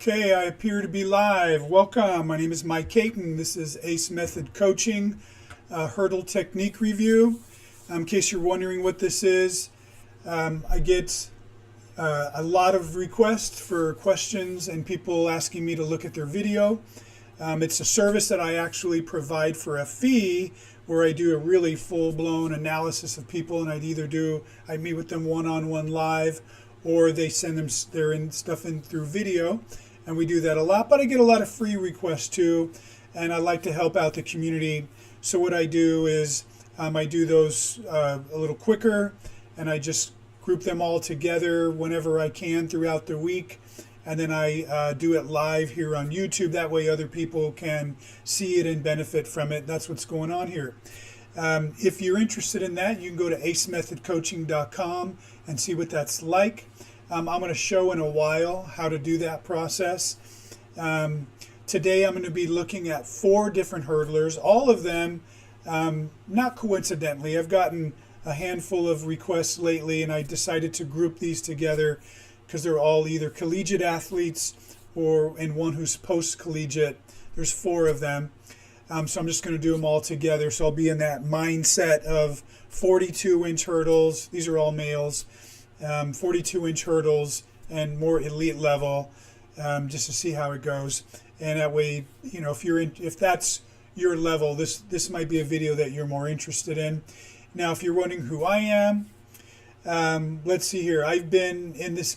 Okay, I appear to be live. Welcome. My name is Mike Caton. This is Ace Method Coaching Hurdle Technique Review. In case you're wondering what this is, I get a lot of requests for questions and people asking me to look at their video. It's a service that I actually provide for a fee, where I do a really full-blown analysis of people, and I meet with them one-on-one live, or they send them their stuff in through video, and we do that a lot. But I get a lot of free requests too, and I like to help out the community. So what I do is I do those a little quicker, and I just group them all together whenever I can throughout the week, and then I do it live here on YouTube. That way other people can see it and benefit from it. That's what's going on here. If you're interested in that, you can go to acemethodcoaching.com and see what that's like. I'm going to show in a while how to do that process. Today I'm going to be looking at 4 different hurdlers, all of them not coincidentally. I've gotten a handful of requests lately, and I decided to group these together because they're all either collegiate athletes and one who's post-collegiate. There's 4 of them. So I'm just going to do them all together. So I'll be in that mindset of 42-inch hurdles. These are all males. 42-inch hurdles and more elite level, just to see how it goes. And that way, you know, if that's your level, this might be a video that you're more interested in. Now, if you're wondering who I am, let's see here. I've been in this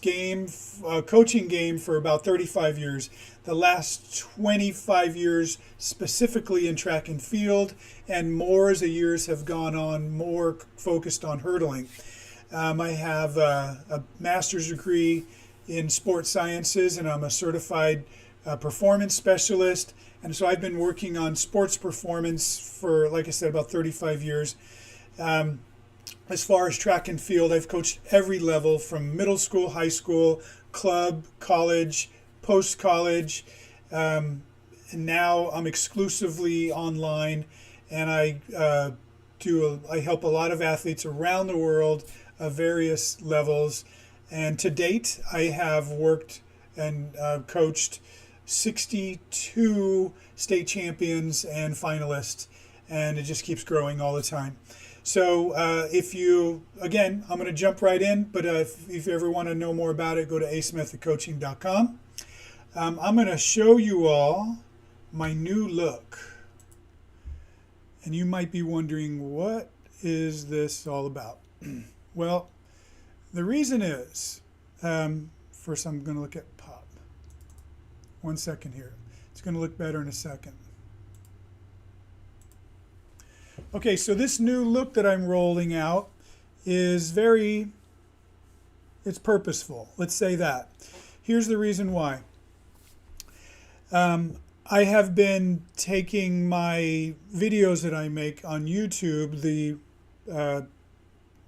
coaching game for about 35 years. The last 25 years specifically in track and field, and more as the years have gone on, more focused on hurdling. I have a master's degree in sports sciences, and I'm a certified performance specialist. And so I've been working on sports performance for, like I said, about 35 years. As far as track and field, I've coached every level from middle school, high school, club, college, post-college, and now I'm exclusively online, and I help a lot of athletes around the world of various levels. And to date, I have worked and coached 62 state champions and finalists, and it just keeps growing all the time. So I'm going to jump right in, but if you ever want to know more about it, go to acemethodcoaching.com. I'm going to show you all my new look. And you might be wondering, what is this all about? Well, the reason is, first I'm going to look at pop. 1 second here. It's going to look better in a second. Okay, so this new look that I'm rolling out is it's purposeful. Let's say that. Here's the reason why. I have been taking my videos that I make on YouTube, the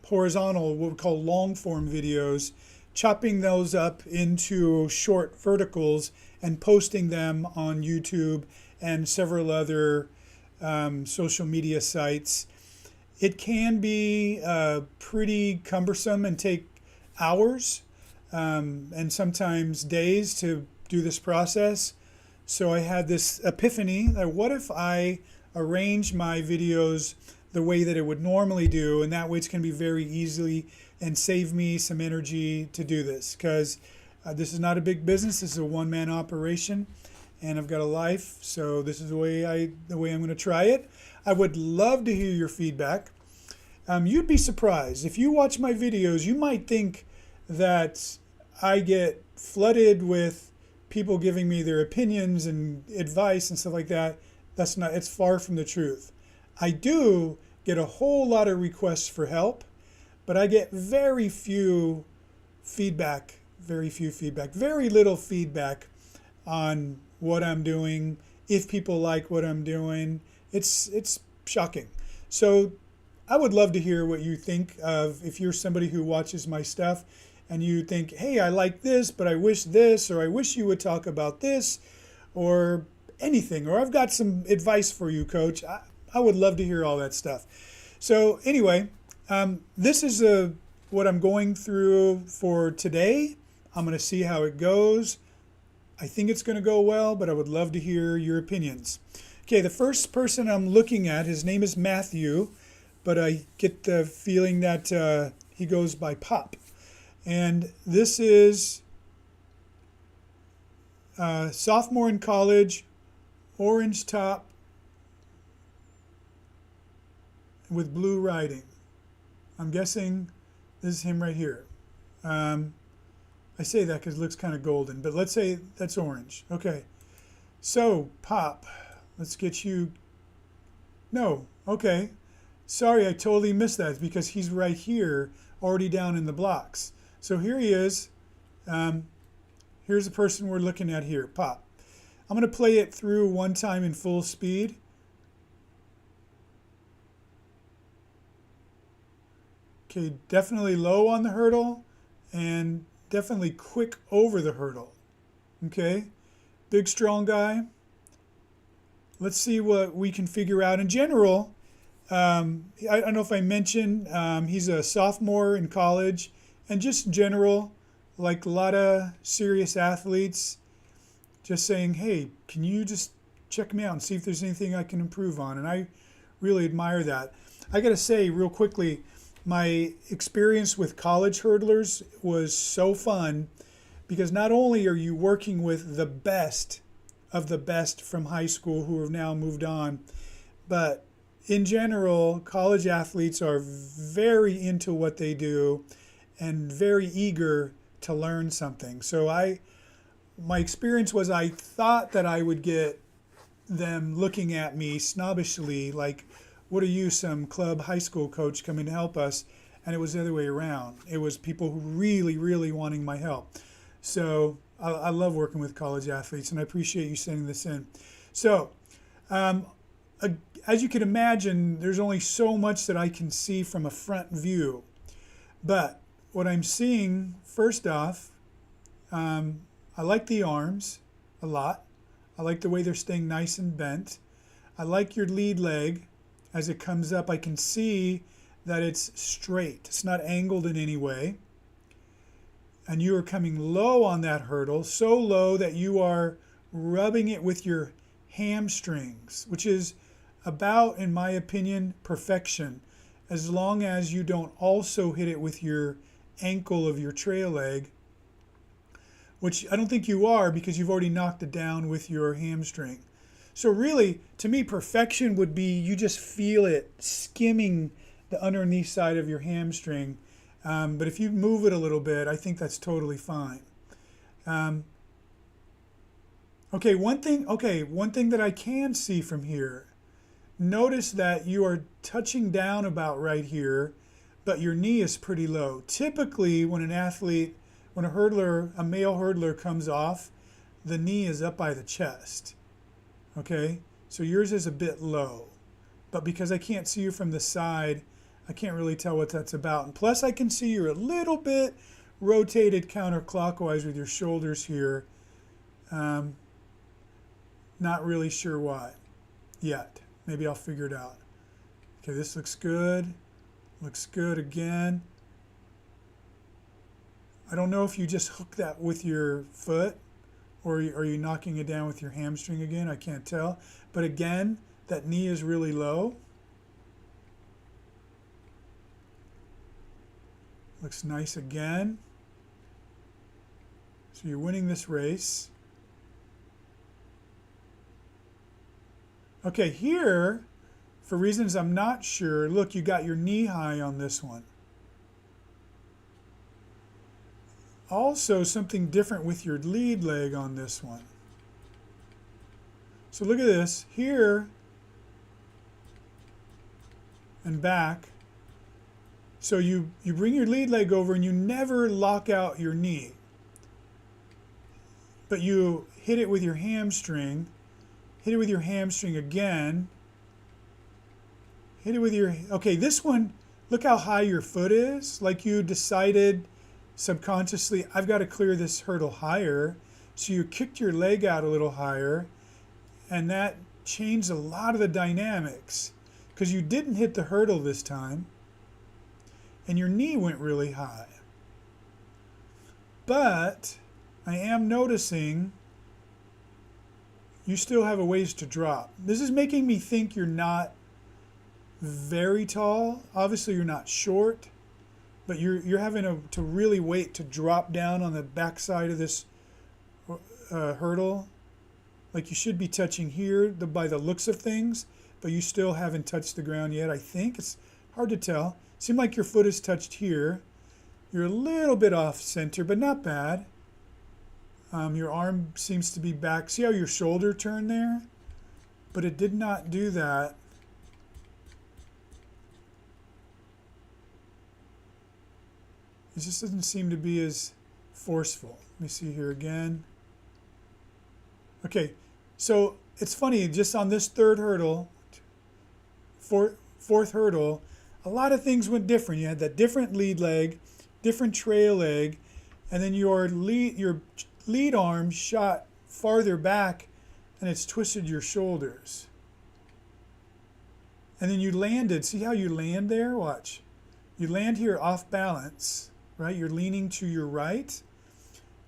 horizontal, what we call long form videos, chopping those up into short verticals and posting them on YouTube and several other social media sites. It can be pretty cumbersome and take hours and sometimes days to do this process. So I had this epiphany that what if I arrange my videos the way that it would normally do, and that way it's going to be very easily and save me some energy to do this, because this is not a big business. This is a one-man operation, and I've got a life, so this is the way I'm going to try it. I would love to hear your feedback. You'd be surprised. If you watch my videos, you might think that I get flooded with people giving me their opinions and advice and stuff like that. It's far from the truth. I do get a whole lot of requests for help, but I get very little feedback on what I'm doing, if people like what I'm doing. It's shocking. So I would love to hear what you think of, if you're somebody who watches my stuff and you think, hey, I like this, but I wish this, or I wish you would talk about this, or anything, or I've got some advice for you, coach. I would love to hear all that stuff. So anyway, this is what I'm going through for today. I'm going to see how it goes. I think it's going to go well, but I would love to hear your opinions. Okay, the first person I'm looking at, his name is Matthew, but I get the feeling that he goes by Pop. And this is sophomore in college, orange top with blue writing. I'm guessing this is him right here. I say that because it looks kind of golden, but let's say that's orange. Okay, so Pop, let's get you. No, okay. Sorry, I totally missed that because he's right here, already down in the blocks. So here he is. Here's the person we're looking at here, Pop. I'm going to play it through one time in full speed. Okay, definitely low on the hurdle and definitely quick over the hurdle. Okay, big strong guy. Let's see what we can figure out. In general, I don't know if I mentioned, he's a sophomore in college, and just in general, like a lot of serious athletes, just saying, hey, can you just check me out and see if there's anything I can improve on? And I really admire that. I got to say real quickly, my experience with college hurdlers was so fun because not only are you working with the best of the best from high school who have now moved on, but in general, college athletes are very into what they do and very eager to learn something. So my experience was I thought that I would get them looking at me snobbishly like, what are you, some club high school coach coming to help us? And it was the other way around. It was people who really, really wanting my help. So I love working with college athletes, and I appreciate you sending this in. So as you can imagine, there's only so much that I can see from a front view. But what I'm seeing, first off, I like the arms a lot. I like the way they're staying nice and bent. I like your lead leg. As it comes up, I can see that it's straight. It's not angled in any way. And you are coming low on that hurdle, so low that you are rubbing it with your hamstrings, which is about, in my opinion, perfection, as long as you don't also hit it with your ankle of your trail leg, which I don't think you are because you've already knocked it down with your hamstring. So really, to me, perfection would be you just feel it skimming the underneath side of your hamstring. But if you move it a little bit, I think that's totally fine. Okay, one thing that I can see from here, notice that you are touching down about right here, but your knee is pretty low. Typically, when a hurdler, a male hurdler comes off, the knee is up by the chest. Okay, so yours is a bit low, but because I can't see you from the side, I can't really tell what that's about. And plus I can see you're a little bit rotated counterclockwise with your shoulders here. Not really sure why yet. Maybe I'll figure it out. Okay, this looks good. Looks good again. I don't know if you just hook that with your foot or are you knocking it down with your hamstring again? I can't tell. But again, that knee is really low. Looks nice again. So you're winning this race. Okay, here, for reasons I'm not sure, look, you got your knee high on this one. Also, something different with your lead leg on this one. So look at this. Here and back. So you bring your lead leg over and you never lock out your knee. But you hit it with your hamstring. Hit it with your hamstring again. Hit it with your... Okay, this one, look how high your foot is. Like you decided subconsciously, I've got to clear this hurdle higher. So you kicked your leg out a little higher. And that changed a lot of the dynamics. Because you didn't hit the hurdle this time. And your knee went really high. But I am noticing you still have a ways to drop. This is making me think you're not very tall. Obviously you're not short, but you're having to really wait to drop down on the backside of this hurdle. Like you should be touching here by the looks of things, but you still haven't touched the ground yet, I think. It's hard to tell. Seems like your foot is touched here. You're a little bit off center, but not bad. Your arm seems to be back. See how your shoulder turned there? But it did not do that. It just doesn't seem to be as forceful. Let me see here again. Okay, so it's funny, just on this third hurdle, fourth hurdle, a lot of things went different. You had that different lead leg, different trail leg, and then your lead arm shot farther back and it's twisted your shoulders. And then you landed, see how you land there? Watch. You land here off balance, right? You're leaning to your right,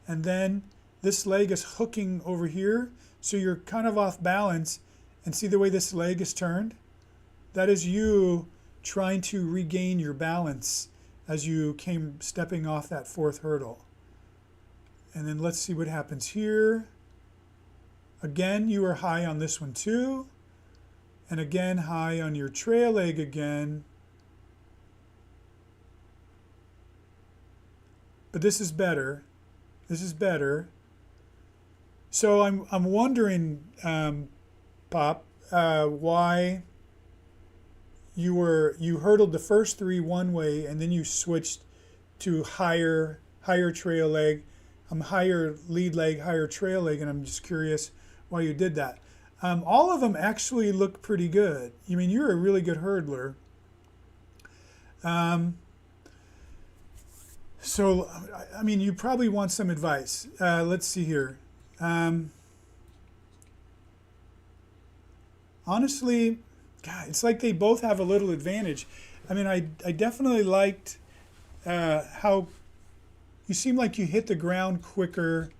and then this leg is hooking over here, so you're kind of off balance. And see the way this leg is turned? That is you trying to regain your balance as you came stepping off that fourth hurdle. And then let's see what happens here. Again, you are high on this one too. And again, high on your trail leg again. But this is better. This is better. So I'm wondering, Pop, why you hurdled the first three one way and then you switched to higher trail leg, higher lead leg, higher trail leg, and I'm just curious why you did that. All of them actually look pretty good. I mean, you're a really good hurdler. So, I mean, you probably want some advice. Let's see here. Honestly, God, it's like they both have a little advantage. I mean, I definitely liked how you seem like you hit the ground quicker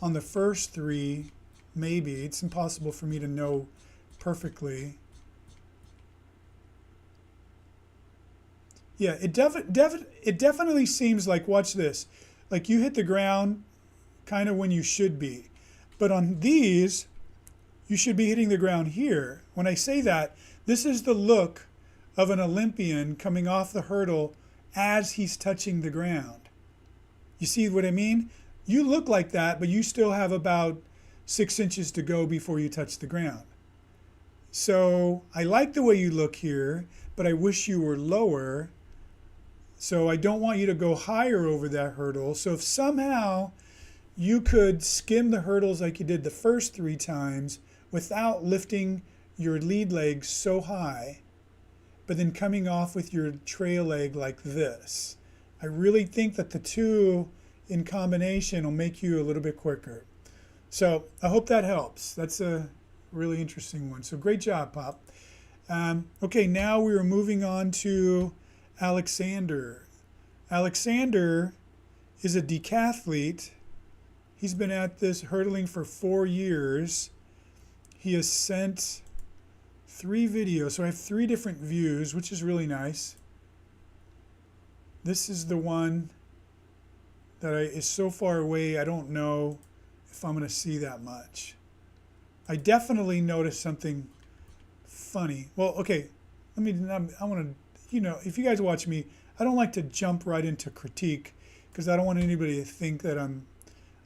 on the first three. Maybe. It's impossible for me to know perfectly. Yeah, it definitely seems like, watch this, like you hit the ground kind of when you should be. But on these, you should be hitting the ground here. When I say that, this is the look of an Olympian coming off the hurdle as he's touching the ground. You see what I mean? You look like that, but you still have about 6 inches to go before you touch the ground. So I like the way you look here, but I wish you were lower. So I don't want you to go higher over that hurdle. So if somehow you could skim the hurdles like you did the first 3 times without lifting your lead leg so high, but then coming off with your trail leg like this, I really think that the two in combination will make you a little bit quicker. So I hope that helps. That's a really interesting one. So great job, Pop. Okay, now we are moving on to Alexander. Alexander is a decathlete. He's been at this hurdling for 4 years. He has sent 3 videos. So I have 3 different views, which is really nice. This is the one that is so far away, I don't know if I'm going to see that much. I definitely noticed something funny. Well, okay, I want to, if you guys watch me, I don't like to jump right into critique because I don't want anybody to think that I'm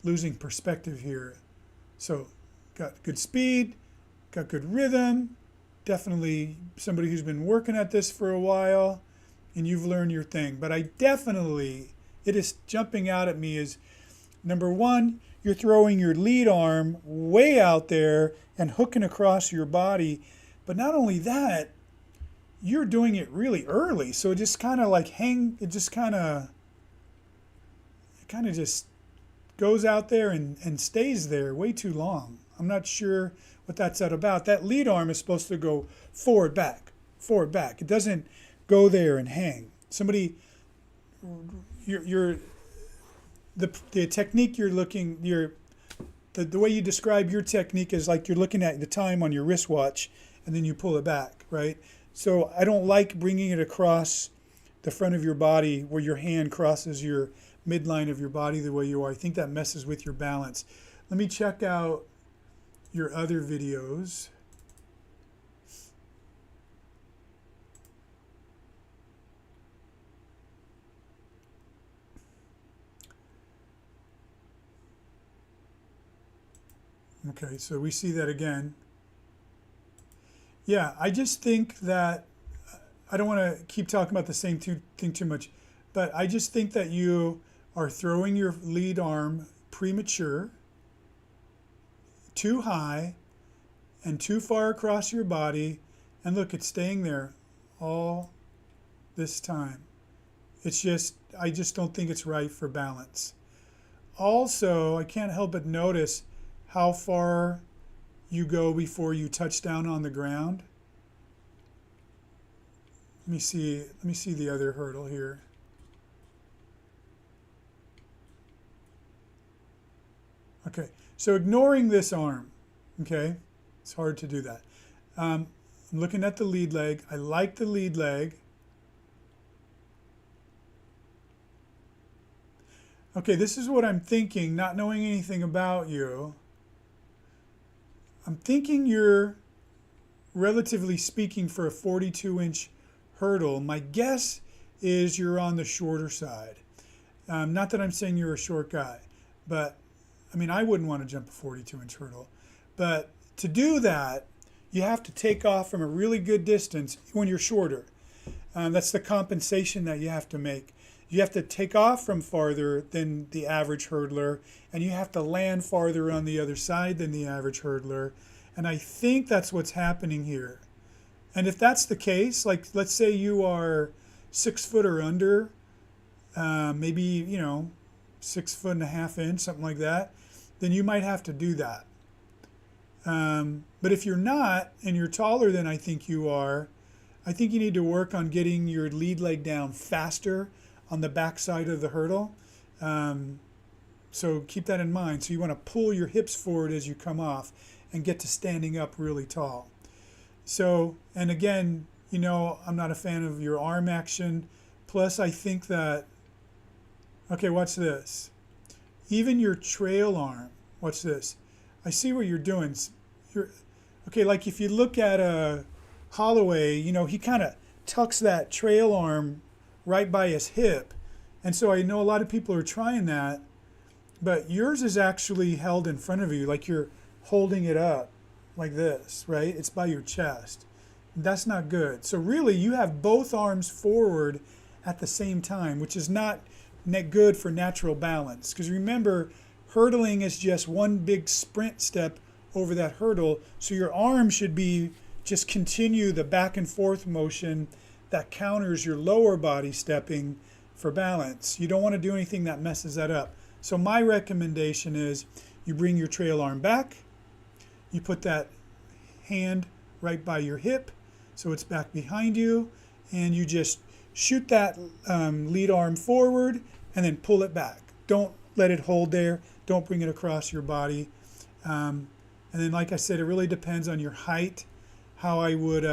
losing perspective here. So, got good speed, got good rhythm, definitely somebody who's been working at this for a while, and you've learned your thing. But it is jumping out at me as, number one, you're throwing your lead arm way out there and hooking across your body. But not only that, you're doing it really early. So it just kind of like it kind of just goes out there and stays there way too long. I'm not sure what that's about. That lead arm is supposed to go forward, back. It doesn't go there and hang. The technique the the way you describe your technique is like you're looking at the time on your wristwatch and then you pull it back, right? So I don't like bringing it across the front of your body where your hand crosses your midline of your body the way you are. I think that messes with your balance. Let me check out your other videos. Okay, so we see that again. Yeah, I just think that I don't want to keep talking about the same thing too much, but I just think that you are throwing your lead arm premature, too high, and too far across your body. And look, it's staying there all this time. It's just, I just don't think it's right for balance. Also, I can't help but notice how far you go before you touch down on the ground. Let me see the other hurdle here. Okay, so ignoring this arm, okay, it's hard to do that. I'm looking at the lead leg. I like the lead leg. Okay, this is what I'm thinking, not knowing anything about you. I'm thinking you're, relatively speaking, for a 42-inch hurdle. My guess is you're on the shorter side. Not that I'm saying you're a short guy, but I mean, I wouldn't want to jump a 42-inch hurdle. But to do that, you have to take off from a really good distance when you're shorter. That's the compensation that you have to make. You have to take off from farther than the average hurdler, and you have to land farther on the other side than the average hurdler. And I think that's what's happening here. And if that's the case, like let's say you are 6 foot or under, maybe, 6.5 inches, something like that, then you might have to do that. But if you're not, and you're taller than I think you are, I think you need to work on getting your lead leg down faster on the back side of the hurdle. So keep that in mind. So you want to pull your hips forward as you come off and get to standing up really tall. So, and again, I'm not a fan of your arm action. Plus, I think that, okay, watch this. Even your trail arm, watch this. I see what you're doing. Okay, like if you look at a Holloway, he kind of tucks that trail arm right by his hip. And so I know a lot of people are trying that, but yours is actually held in front of you, like you're holding it up like this, right? It's by your chest. That's not good. So really, you have both arms forward at the same time, which is not good for natural balance. Because remember, hurdling is just one big sprint step over that hurdle. So your arm should be just continue the back and forth motion that counters your lower body stepping for balance. You don't want to do anything that messes that up. So my recommendation is you bring your trail arm back, you put that hand right by your hip so it's back behind you, and you just shoot that lead arm forward and then pull it back. Don't let it hold there. Don't bring it across your body. And then, like I said, it really depends on your height, how I would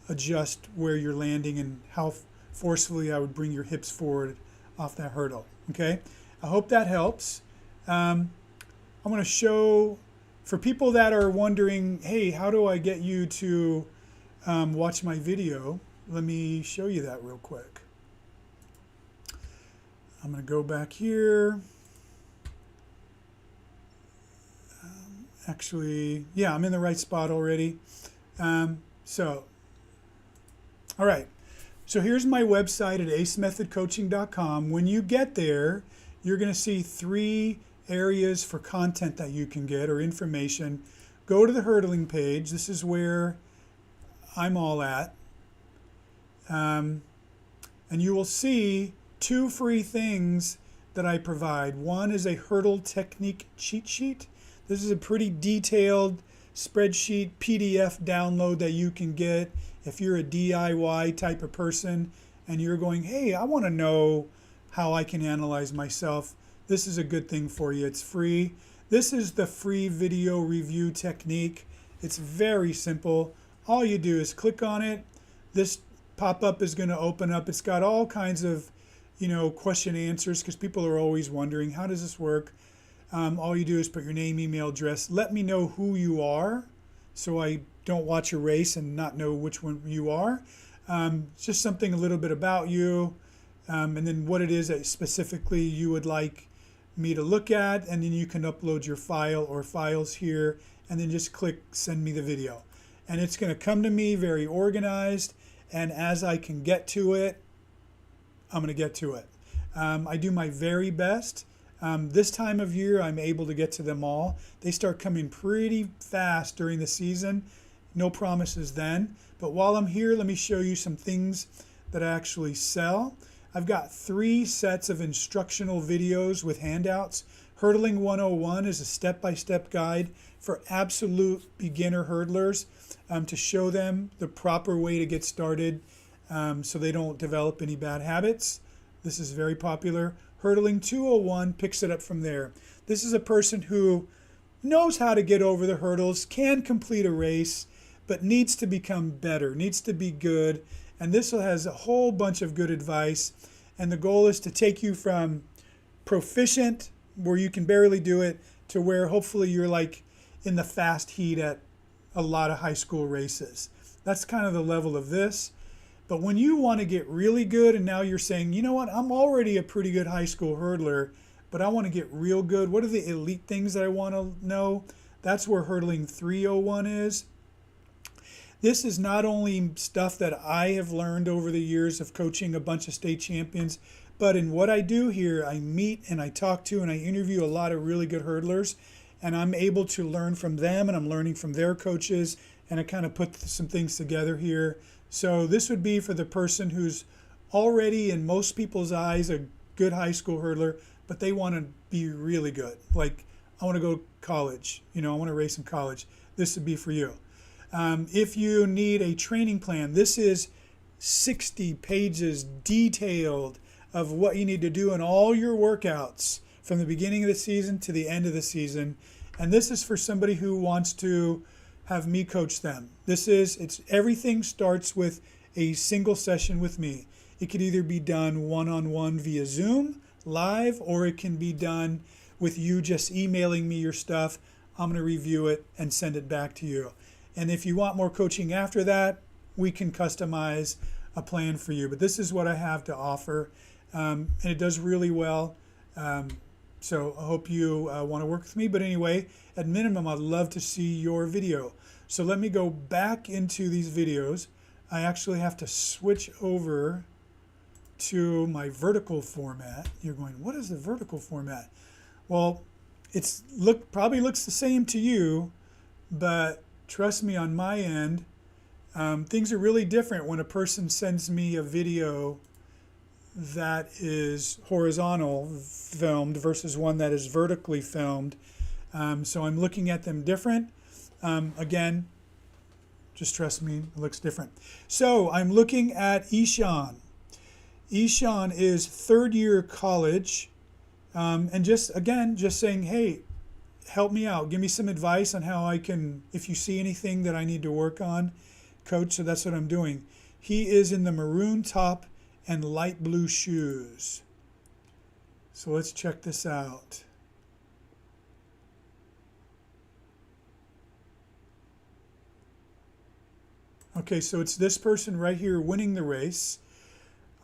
adjust where you're landing and how forcefully I would bring your hips forward off that hurdle. Okay, I hope that helps. I'm going to show, for people that are wondering, hey, how do I get you to watch my video? Let me show you that real quick. I'm going to go back here. Actually, yeah, I'm in the right spot already. All right. So here's my website at acemethodcoaching.com. When you get there, you're going to see 3 areas for content that you can get or information. Go to the hurdling page. This is where I'm all at. And you will see 2 free things that I provide. One is a hurdle technique cheat sheet. This is a pretty detailed spreadsheet PDF download that you can get if you're a DIY type of person and you're going, hey, I want to know how I can analyze myself. This is a good thing for you. It's free. This is the free video review technique. It's very simple. All you do is click on it. This pop-up is going to open up. It's got all kinds of, question answers, because people are always wondering, how does this work? All you do is put your name, email address. Let me know who you are, so I don't watch your race and not know which one you are. Just something a little bit about you, and then what it is that specifically you would like me to look at, and then you can upload your file or files here, and then just click send me the video. And it's going to come to me very organized, and as I can get to it, I'm going to get to it. I do my very best. This time of year, I'm able to get to them all. They start coming pretty fast during the season. No promises then. But while I'm here, let me show you some things that I actually sell. I've got 3 sets of instructional videos with handouts. Hurdling 101 is a step-by-step guide for absolute beginner hurdlers, to show them the proper way to get started, so they don't develop any bad habits. This is very popular. Hurdling 201 picks it up from there. This is a person who knows how to get over the hurdles, can complete a race, but needs to become better, needs to be good. And this has a whole bunch of good advice. And the goal is to take you from proficient, where you can barely do it, to where hopefully you're like in the fast heat at a lot of high school races. That's kind of the level of this. But when you want to get really good, and now you're saying, you know what, I'm already a pretty good high school hurdler, but I want to get real good. What are the elite things that I want to know? That's where Hurdling 301 is. This is not only stuff that I have learned over the years of coaching a bunch of state champions, but in what I do here, I meet and I talk to and I interview a lot of really good hurdlers, and I'm able to learn from them, and I'm learning from their coaches, and I kind of put some things together here. So this would be for the person who's already, in most people's eyes, a good high school hurdler, but they want to be really good. Like, I want to go to college, I want to race in college. This would be for you. If you need a training plan, this is 60 pages detailed of what you need to do in all your workouts from the beginning of the season to the end of the season. And this is for somebody who wants to have me coach them. Everything starts with a single session with me. It could either be done one-on-one via Zoom, live, or it can be done with you just emailing me your stuff. I'm going to review it and send it back to you. And if you want more coaching after that, we can customize a plan for you. But this is what I have to offer, and it does really well. So I hope you want to work with me. But anyway, at minimum, I'd love to see your video. So let me go back into these videos. I actually have to switch over to my vertical format. You're going, what is the vertical format? Well, probably looks the same to you, but trust me, on my end, things are really different when a person sends me a video that is horizontal filmed versus one that is vertically filmed. So I'm looking at them different. Again, just trust me, it looks different. So I'm looking at Ishan. Ishan is third year college, and just saying, hey, help me out. Give me some advice on how I can, if you see anything that I need to work on, coach. So that's what I'm doing. He is in the maroon top and light blue shoes. So let's check this out. Okay, so it's this person right here winning the race.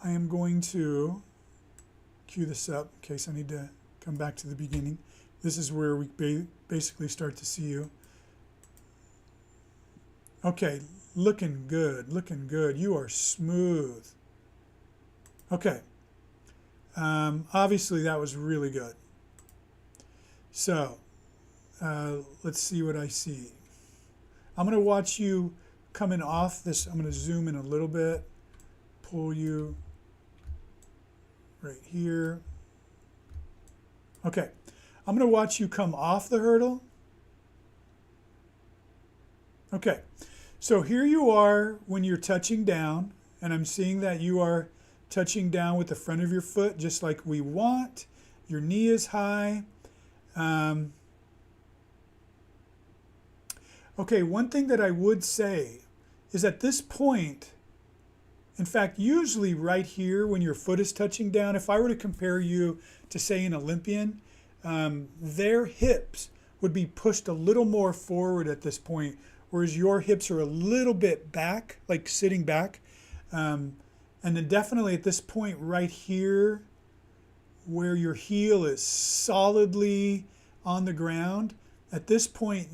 I am going to cue this up in case I need to come back to the beginning. This is where we basically start to see you. Okay, looking good, looking good. You are smooth. Okay, obviously that was really good. So let's see what I see. I'm going to watch you coming off this. I'm going to zoom in a little bit, pull you right here. Okay, I'm going to watch you come off the hurdle. Okay, so here you are when you're touching down, and I'm seeing that you are touching down with the front of your foot just like we want. Your knee is high. Okay, one thing that I would say is at this point, in fact, usually right here when your foot is touching down, if I were to compare you to, say, an Olympian, their hips would be pushed a little more forward at this point, whereas your hips are a little bit back, like sitting back. And then definitely at this point right here, where your heel is solidly on the ground, at this point,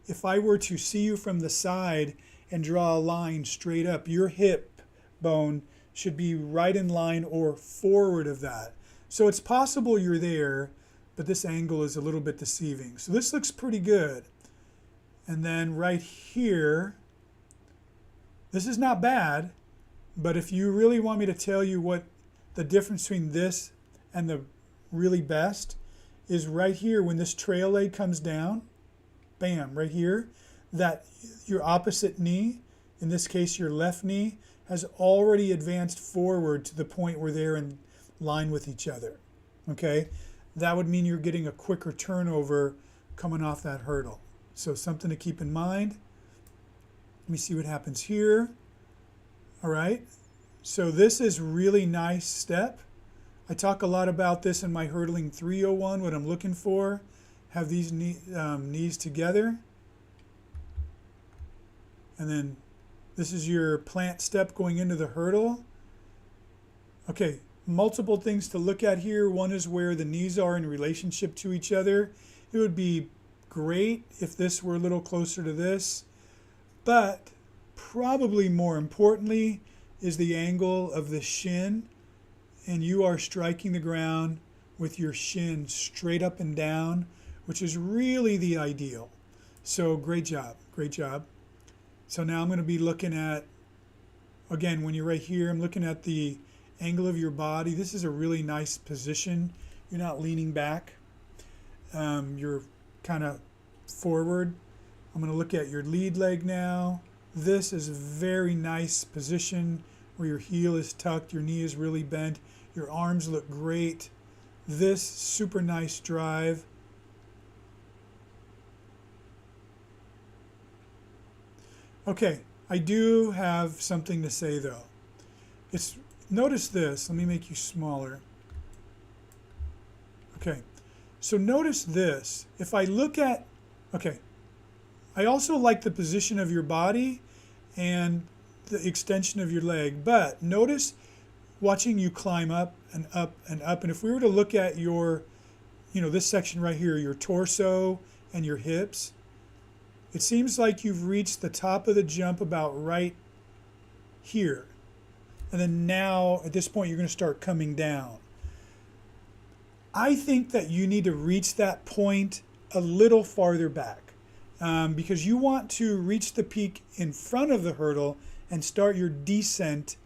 if I were to see you from the side and draw a line straight up, your hip bone should be right in line or forward of that. So it's possible you're there, but this angle is a little bit deceiving. So this looks pretty good. And then right here, this is not bad, but if you really want me to tell you what the difference between this and the really best is right here when this trail leg comes down, bam, right here, that your opposite knee, in this case your left knee, has already advanced forward to the point where they're in line with each other. Okay, that would mean you're getting a quicker turnover coming off that hurdle. So something to keep in mind. Let me see what happens here. All right, so this is really nice step. I talk a lot about this in my Hurdling 301, what I'm looking for. Have these knees together. And then this is your plant step going into the hurdle. Okay, multiple things to look at here. One is where the knees are in relationship to each other. It would be great if this were a little closer to this, but probably more importantly is the angle of the shin, and you are striking the ground with your shin straight up and down, which is really the ideal. So great job, great job. So now I'm going to be looking at, again, when you're right here, I'm looking at the angle of your body. This is a really nice position. You're not leaning back. You're kind of forward. I'm going to look at your lead leg now. This is a very nice position where your heel is tucked, your knee is really bent, your arms look great. This super nice drive. Okay, I do have something to say though. Notice this, let me make you smaller. Okay, so notice this. If I look at, okay, I also like the position of your body and the extension of your leg, but notice watching you climb up and up and up. And if we were to look at your, this section right here, your torso and your hips, it seems like you've reached the top of the jump about right here. And then now, at this point, you're going to start coming down. I think that you need to reach that point a little farther back because you want to reach the peak in front of the hurdle and start your descent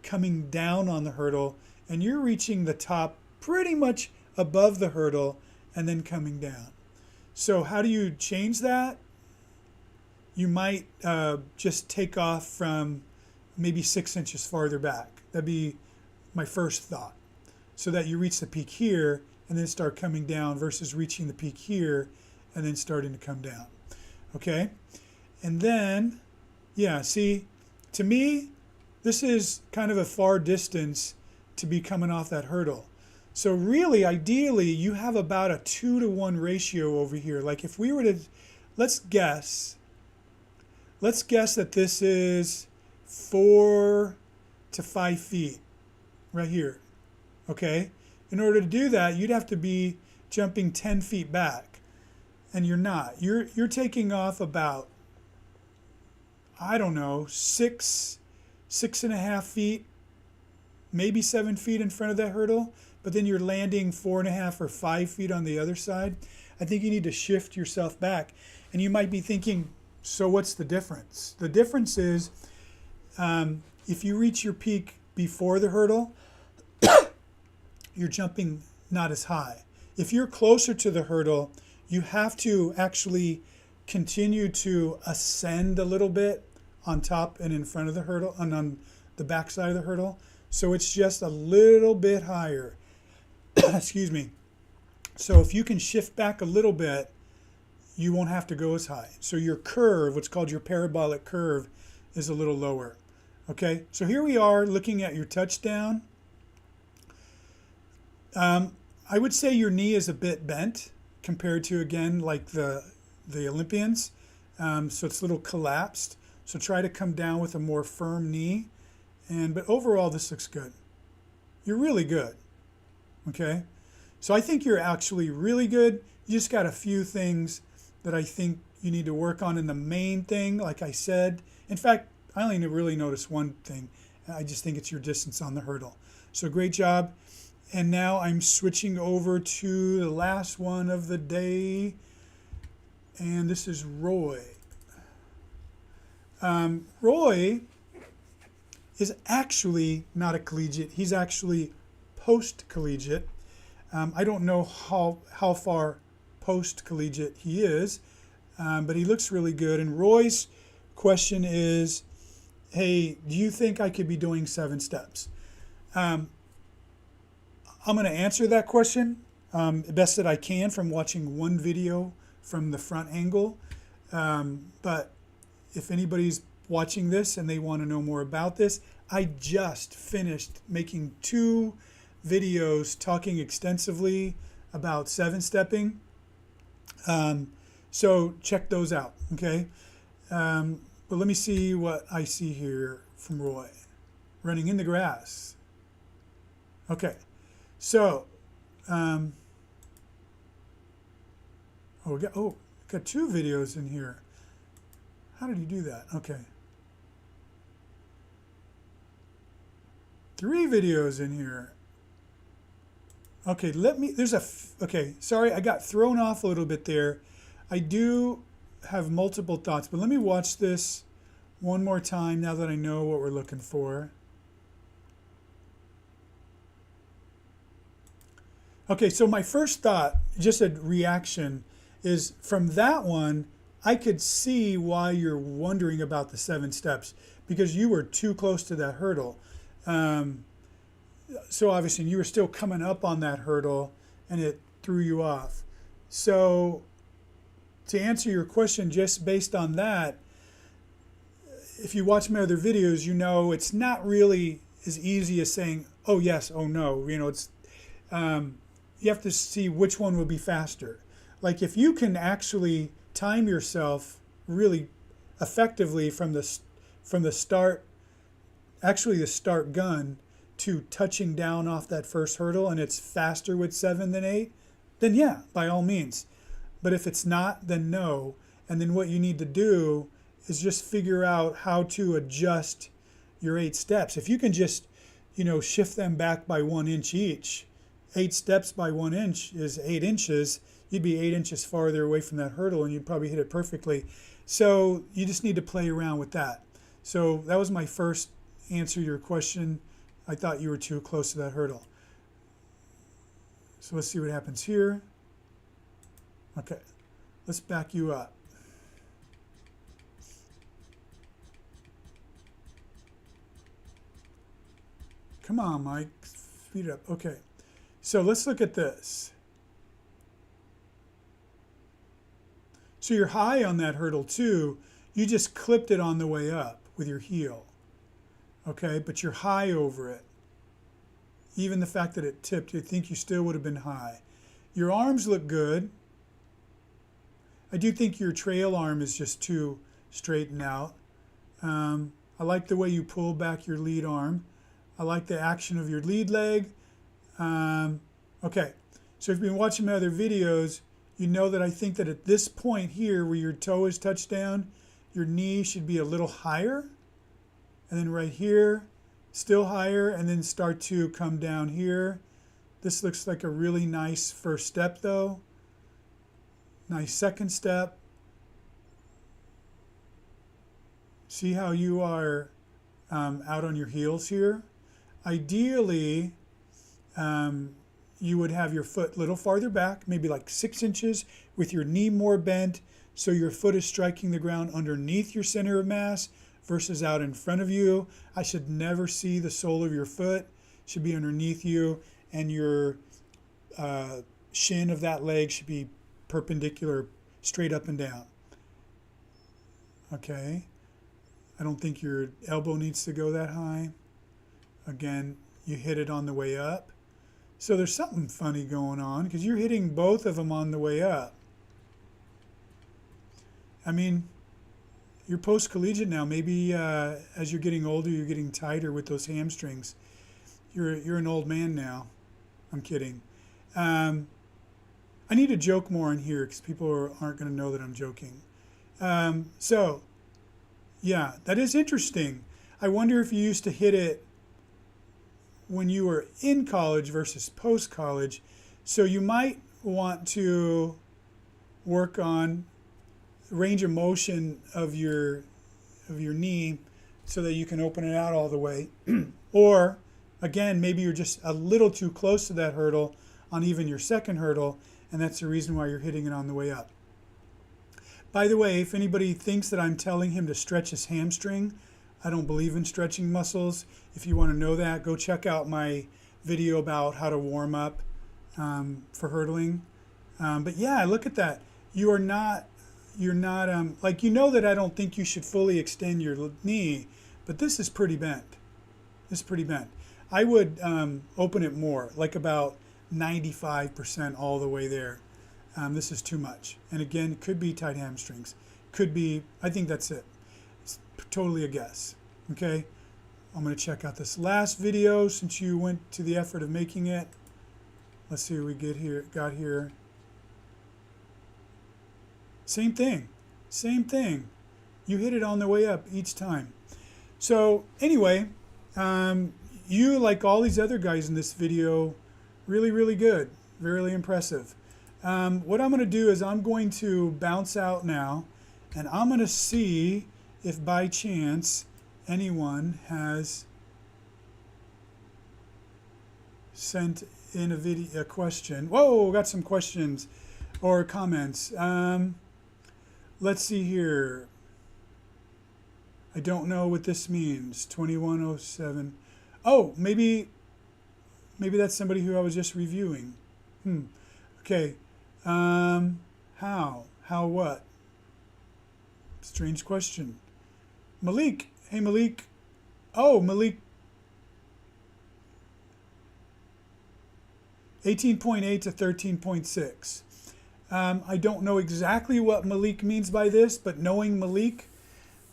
coming down on the hurdle, and you're reaching the top pretty much above the hurdle and then coming down. So how do you change that? You might just take off from maybe 6 inches farther back. That'd be my first thought. So that you reach the peak here and then start coming down versus reaching the peak here and then starting to come down. Okay? And then, yeah, see, to me, this is kind of a far distance to be coming off that hurdle. So really, ideally, you have about a 2-to-1 ratio over here. Like if we were to, let's guess that this is 4 to 5 feet right here. Okay? In order to do that, you'd have to be jumping 10 feet back. And you're not. You're taking off about, I don't know, 6.5 feet, maybe 7 feet in front of that hurdle, but then you're landing 4.5 or 5 feet on the other side. I think you need to shift yourself back. And you might be thinking, so what's the difference? The difference is if you reach your peak before the hurdle, you're jumping not as high. If you're closer to the hurdle, you have to actually continue to ascend a little bit on top and in front of the hurdle and on the back side of the hurdle. So it's just a little bit higher. Excuse me. So if you can shift back a little bit, you won't have to go as high. So your curve, what's called your parabolic curve, is a little lower. Okay, so here we are looking at your touchdown. I would say your knee is a bit bent compared to, again, like the Olympians. So it's a little collapsed. So try to come down with a more firm knee. But overall, this looks good. You're really good. Okay, so I think you're actually really good. You just got a few things that I think you need to work on. And the main thing, like I said, in fact, I only really noticed one thing. I just think it's your distance on the hurdle. So great job. And now I'm switching over to the last one of the day. And this is Roy. Roy is actually not a collegiate. He's actually post-collegiate. I don't know how far post-collegiate he is, but he looks really good. And Roy's question is, hey, do you think I could be doing 7 steps? I'm going to answer that question the best that I can from watching one video from the front angle. But if anybody's watching this and they want to know more about this, I just finished making 2 videos talking extensively about 7-stepping. So check those out, okay? But let me see what I see here from Roy. Running in the grass. Okay, so, we got 2 videos in here. How did he do that? Okay. 3 videos in here. Okay, okay, sorry, I got thrown off a little bit there. I do have multiple thoughts, but let me watch this one more time now that I know what we're looking for. Okay, so my first thought, just a reaction, is from that one, I could see why you're wondering about the 7 steps, because you were too close to that hurdle. So obviously you were still coming up on that hurdle and it threw you off. So to answer your question just based on that, if you watch my other videos, you know it's not really as easy as saying, oh yes, oh no. You know, it's you have to see which one will be faster. Like if you can actually time yourself really effectively from the start, actually the start gun, to touching down off that first hurdle, and it's faster with 7 than 8, then yeah, by all means. But if it's not, then no. And then what you need to do is just figure out how to adjust your 8 steps. If you can just, shift them back by 1 inch each, 8 steps by 1 inch is 8 inches. You'd be 8 inches farther away from that hurdle and you'd probably hit it perfectly. So you just need to play around with that. So that was my first answer to your question. I thought you were too close to that hurdle. So let's see what happens here. Okay, let's back you up. Come on, Mike, speed it up. Okay, so let's look at this. So you're high on that hurdle too. You just clipped it on the way up with your heel. Okay, but you're high over it. Even the fact that it tipped, you think you still would have been high. Your arms look good. I do think your trail arm is just too straightened out. I like the way you pull back your lead arm. I like the action of your lead leg. Okay, so if you've been watching my other videos, you know that I think that at this point here where your toe is touched down, your knee should be a little higher. And then right here, still higher, and then start to come down here. This looks like a really nice first step though. Nice second step. See how you are out on your heels here? Ideally, you would have your foot a little farther back, maybe like 6 inches, with your knee more bent, so your foot is striking the ground underneath your center of mass versus out in front of you. I should never see the sole of your foot. It should be underneath you, and your shin of that leg should be perpendicular straight up and down. Okay. I don't think your elbow needs to go that high. Again, you hit it on the way up. So there's something funny going on because you're hitting both of them on the way up. I mean, you're post-collegiate now. Maybe as you're getting older, you're getting tighter with those hamstrings. You're an old man now. I'm kidding. I need to joke more in here because people aren't going to know that I'm joking. So, yeah, that is interesting. I wonder if you used to hit it when you were in college versus post-college. So you might want to work on range of motion of your knee so that you can open it out all the way. Or, again, maybe you're just a little too close to that hurdle on even your second hurdle, and that's the reason why you're hitting it on the way up. By the way, if anybody thinks that I'm telling him to stretch his hamstring, I don't believe in stretching muscles. If you want to know that, go check out my video about how to warm up for hurdling. But yeah, look at that. You're not like, you know that I don't think you should fully extend your knee, but this is pretty bent. This is pretty bent. I would open it more, like about 95% all the way there. This is too much. And again, it could be tight hamstrings. Could be, I think that's it. It's totally a guess. Okay? I'm going to check out this last video since you went to the effort of making it. Let's see what we got here. Same thing. Same thing. You hit it on the way up each time. So anyway, you, like all these other guys in this video, really, really good. Really impressive. What I'm going to do is I'm going to bounce out now, and I'm going to see if by chance anyone has sent in a question. Whoa, got some questions or comments. Let's see here. I don't know what this means. 2107. Oh, maybe that's somebody who I was just reviewing. Okay. How? How what? Strange question. Malik. Hey, Malik. Oh, Malik. 18.8 to 13.6. I don't know exactly what Malik means by this, but knowing Malik,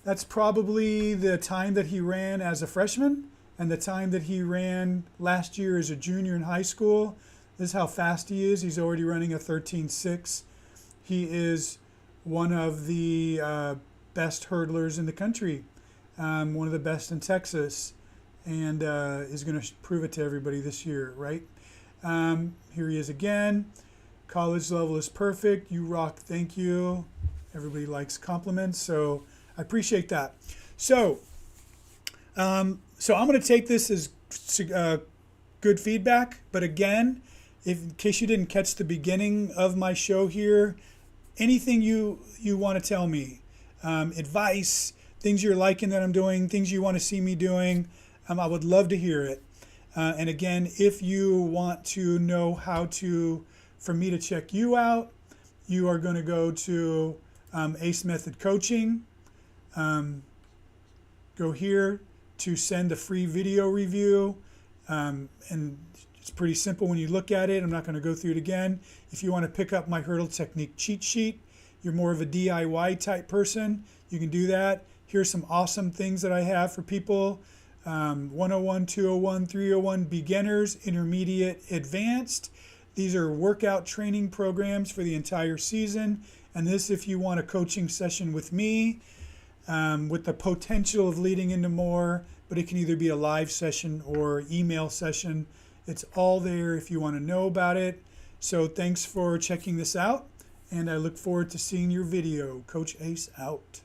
that's probably the time that he ran as a freshman and the time that he ran last year as a junior in high school. This is how fast he is. He's already running a 13.6. He is one of the best hurdlers in the country, one of the best in Texas, and is going to prove it to everybody this year, right? Here he is again. College level is perfect. You rock. Thank you. Everybody likes compliments, so I appreciate that. So I'm going to take this as good feedback, but again, in case you didn't catch the beginning of my show here, anything you want to tell me, advice, things you're liking that I'm doing, things you want to see me doing, I would love to hear it. And again, if you want to know for me to check you out, you are going to go to Ace Method Coaching. Go here to send a free video review. And it's pretty simple when you look at it. I'm not going to go through it again. If you want to pick up my hurdle technique cheat sheet, you're more of a DIY type person, you can do that. Here's some awesome things that I have for people. 101, 201, 301, beginners, intermediate, advanced. These are workout training programs for the entire season. And this, if you want a coaching session with me, with the potential of leading into more, but it can either be a live session or email session. It's all there if you want to know about it. So thanks for checking this out, and I look forward to seeing your video. Coach Ace out.